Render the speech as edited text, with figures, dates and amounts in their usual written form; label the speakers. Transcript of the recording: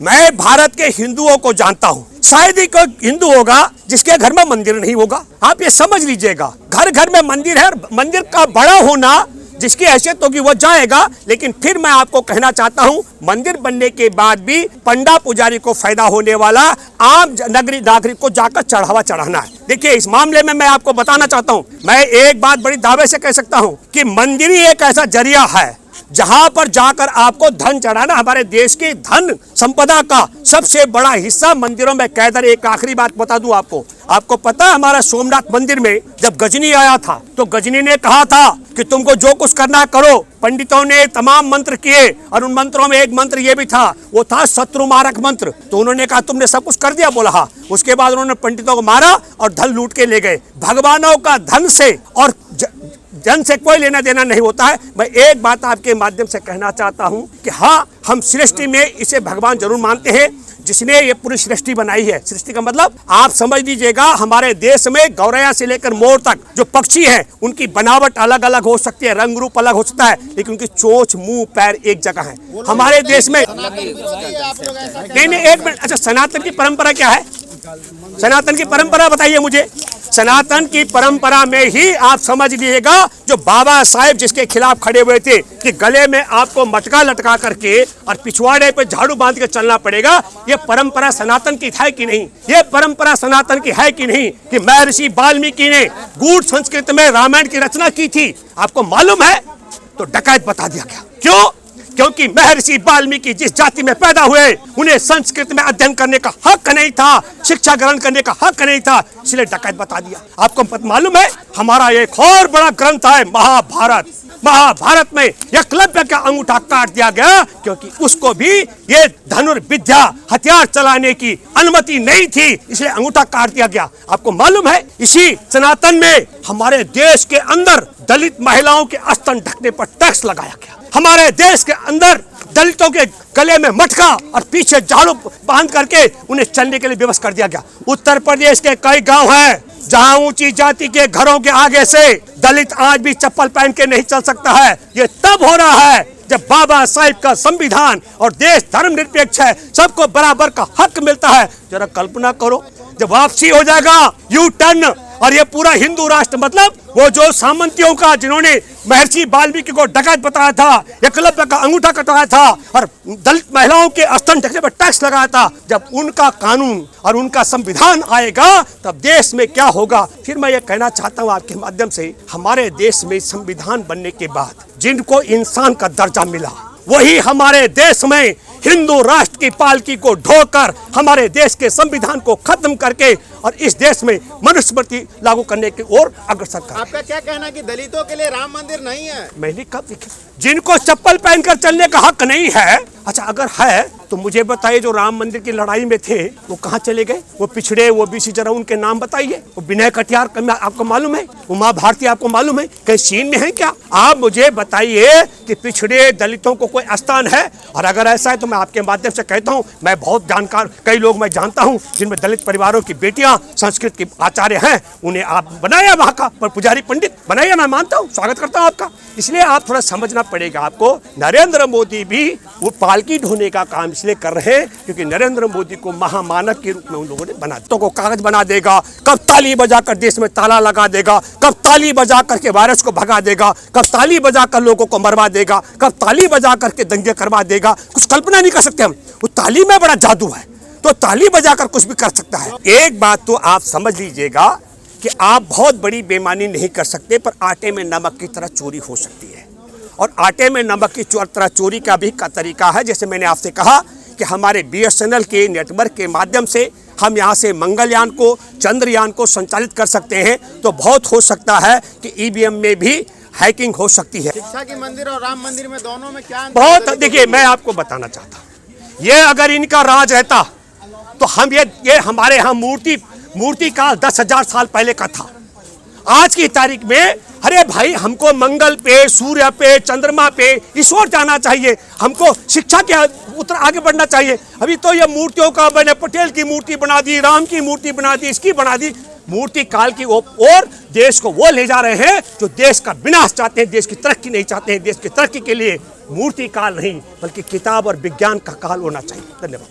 Speaker 1: मैं भारत के हिंदुओं को जानता हूँ, शायद ही कोई हिंदू होगा जिसके घर में मंदिर नहीं होगा। आप ये समझ लीजिएगा, घर घर में मंदिर है। मंदिर का बड़ा होना जिसकी हैसियत होगी वो जाएगा। लेकिन फिर मैं आपको कहना चाहता हूँ, मंदिर बनने के बाद भी पंडा पुजारी को फायदा होने वाला आम नागरिक को जाकर चढ़ावा चढ़ाना है। देखिए, इस मामले में मैं आपको बताना चाहता हूँ, मैं एक बात बड़ी दावे से कह सकता हूँ कि मंदिर ही एक ऐसा जरिया है जहां पर जाकर आपको धन चढ़ाना। हमारे देश की धन संपदा का सबसे बड़ा हिस्सा मंदिरों में कैद है। एक आखिरी बात बता दूं आपको पता है, हमारा सोमनाथ मंदिर में जब गजनी आया था तो गजनी ने कहा था कि तुमको जो कुछ करना करो। पंडितों ने तमाम मंत्र किए और उन मंत्रों में एक मंत्र ये भी था, वो था शत्रु मारक मंत्र। तो उन्होंने कहा तुमने सब कुछ कर दिया, बोला हाँ। उसके बाद उन्होंने पंडितों को मारा और धन लूट के ले गए। भगवानों का धन से और जन से कोई लेना देना नहीं होता है। मैं एक बात आपके माध्यम से कहना चाहता हूं कि हाँ, हम सृष्टि में इसे भगवान जरूर मानते हैं जिसने ये पूरी सृष्टि बनाई है। सृष्टि का मतलब आप समझ लीजिएगा, हमारे देश में गौरैया से लेकर मोर तक जो पक्षी हैं उनकी बनावट अलग अलग हो सकती है, रंग रूप अलग हो सकता है, लेकिन उनकी चोंच मुंह पैर एक जगह है हमारे देश में। नहीं, एक मिनट। अच्छा, सनातन की परंपरा क्या है? सनातन की परंपरा बताइए मुझे। सनातन की परंपरा में ही आप समझ लीजिएगा, जो बाबा साहेब जिसके खिलाफ खड़े हुए थे कि गले में आपको मटका लटका करके और पिछवाड़े पे झाड़ू बांध के चलना पड़ेगा, ये परंपरा सनातन की है कि नहीं? ये परंपरा सनातन की है कि नहीं कि महर्षि वाल्मीकि ने गूढ़ संस्कृत में रामायण की रचना की थी? आपको मालूम है? तो डकैत बता दिया गया। क्यों? क्योंकि महर्षि वाल्मीकि जिस जाति में पैदा हुए उन्हें संस्कृत में अध्ययन करने का हक नहीं था, शिक्षा ग्रहण करने का हक नहीं था, इसलिए डकैत बता दिया। आपको मालूम है, हमारा एक और बड़ा ग्रंथ है महाभारत। महाभारत में एकलव्य का अंगूठा काट दिया गया क्योंकि उसको भी ये धनुर्विद्या हथियार चलाने की अनुमति नहीं थी, इसलिए अंगूठा काट दिया गया। आपको मालूम है, इसी सनातन में हमारे देश के अंदर दलित महिलाओं के स्तन ढकने पर टैक्स लगाया गया। हमारे देश के अंदर दलितों के गले में मटका और पीछे झाड़ू बांध करके उन्हें चलने के लिए व्यवस्था कर दिया गया। उत्तर प्रदेश के कई गांव हैं जहां ऊंची जाति के घरों के आगे से दलित आज भी चप्पल पहन के नहीं चल सकता है। ये तब हो रहा है जब बाबा साहिब का संविधान और देश धर्मनिरपेक्ष है, सबको बराबर का हक मिलता है। जरा कल्पना करो, जब वापसी हो जाएगा यू टर्न और ये पूरा हिंदू राष्ट्र, मतलब वो जो सामंतियों का जिन्होंने महर्षि वाल्मीकि को डकैत बताया था, एकलव्य का अंगूठा कटवाया था और दलित महिलाओं के स्तन ढकने पर टैक्स लगाया था, जब उनका कानून और उनका संविधान आएगा तब देश में क्या होगा? फिर मैं ये कहना चाहता हूँ आपके माध्यम से, हमारे देश में संविधान बनने के बाद जिनको इंसान का दर्जा मिला वही हमारे देश में हिंदू राष्ट्र की पालकी को ढोकर हमारे देश के संविधान को खत्म करके और इस देश में मनुस्मृति लागू करने की ओर अग्रसर कर।
Speaker 2: आपका क्या कहना है कि दलितों के लिए राम मंदिर नहीं है?
Speaker 1: मैंने कब देखा? जिनको चप्पल पहनकर चलने का हक नहीं है। अच्छा, अगर है तो मुझे बताइए, जो राम मंदिर की लड़ाई में थे वो कहाँ चले गए? वो पिछड़े, वो बीसी, जरा उनके नाम बताइए। वो विनय कटियार आपको मालूम है? उमा भारती आपको मालूम है? कहीं चीन में है क्या? आप मुझे बताइए कि पिछड़े दलितों को कोई स्थान है? और अगर ऐसा है तो मैं आपके माध्यम से कहता हूँ, मैं बहुत जानकार कई लोग मैं जानता हूँ जिनमें दलित परिवारों की बेटियां संस्कृत के आचार्य हैं, उन्हें आप बनाया वहाँ का पुजारी पंडित बनाया। मैं मानता हूँ, स्वागत करता हूँ आपका। इसलिए आप थोड़ा समझना पड़ेगा आपको। नरेंद्र मोदी भी वो पालकी ढोने का काम इसलिए कर रहे हैं क्योंकि नरेंद्र मोदी को महामानव के रूप में उन लोगों ने बना दिया। तो को कागज बना देगा, कब ताली बजाकर देश में ताला लगा देगा, कब ताली बजा करके वायरस को भगा देगा, कब ताली बजाकर लोगों को मरवा देगा, कब ताली बजा करके दंगे करवा देगा, कुछ कल्पना नहीं कर सकते हम। वो ताली में बड़ा जादू है, तो ताली बजाकर कुछ भी कर सकता है। एक बात तो आप समझ लीजिएगा कि आप बहुत बड़ी बेईमानी नहीं कर सकते, पर आटे में नमक की तरह चोरी हो सकती है। और आटे में नमक की तरह चोरी का भी तरीका है। जैसे मैंने आपसे कहा कि हमारे BSNL के नेटवर्क के माध्यम से हम यहाँ से मंगलयान को, चंद्रयान को संचालित कर सकते हैं, तो बहुत हो सकता है कि EVM में भी हैकिंग हो सकती है।
Speaker 2: शिक्षा की मंदिर और राम मंदिर में दोनों में क्या
Speaker 1: बहुत, देखिए मैं आपको बताना चाहता हूँ, ये अगर इनका राज रहता तो हम ये हमारे यहाँ मूर्ति काल 10,000 साल पहले का था। आज की तारीख में अरे भाई, हमको मंगल पे, सूर्य पे, चंद्रमा पे इस ओर जाना चाहिए, हमको शिक्षा के उत्तर आगे बढ़ना चाहिए। अभी तो ये मूर्तियों का, मैंने पटेल की मूर्ति बना दी, राम की मूर्ति बना दी, इसकी बना दी। मूर्ति काल की ओर देश को वो ले जा रहे हैं जो देश का विनाश चाहते हैं, देश की तरक्की नहीं चाहते हैं। देश की तरक्की के लिए मूर्ति काल नहीं बल्कि किताब और विज्ञान का काल होना चाहिए। धन्यवाद।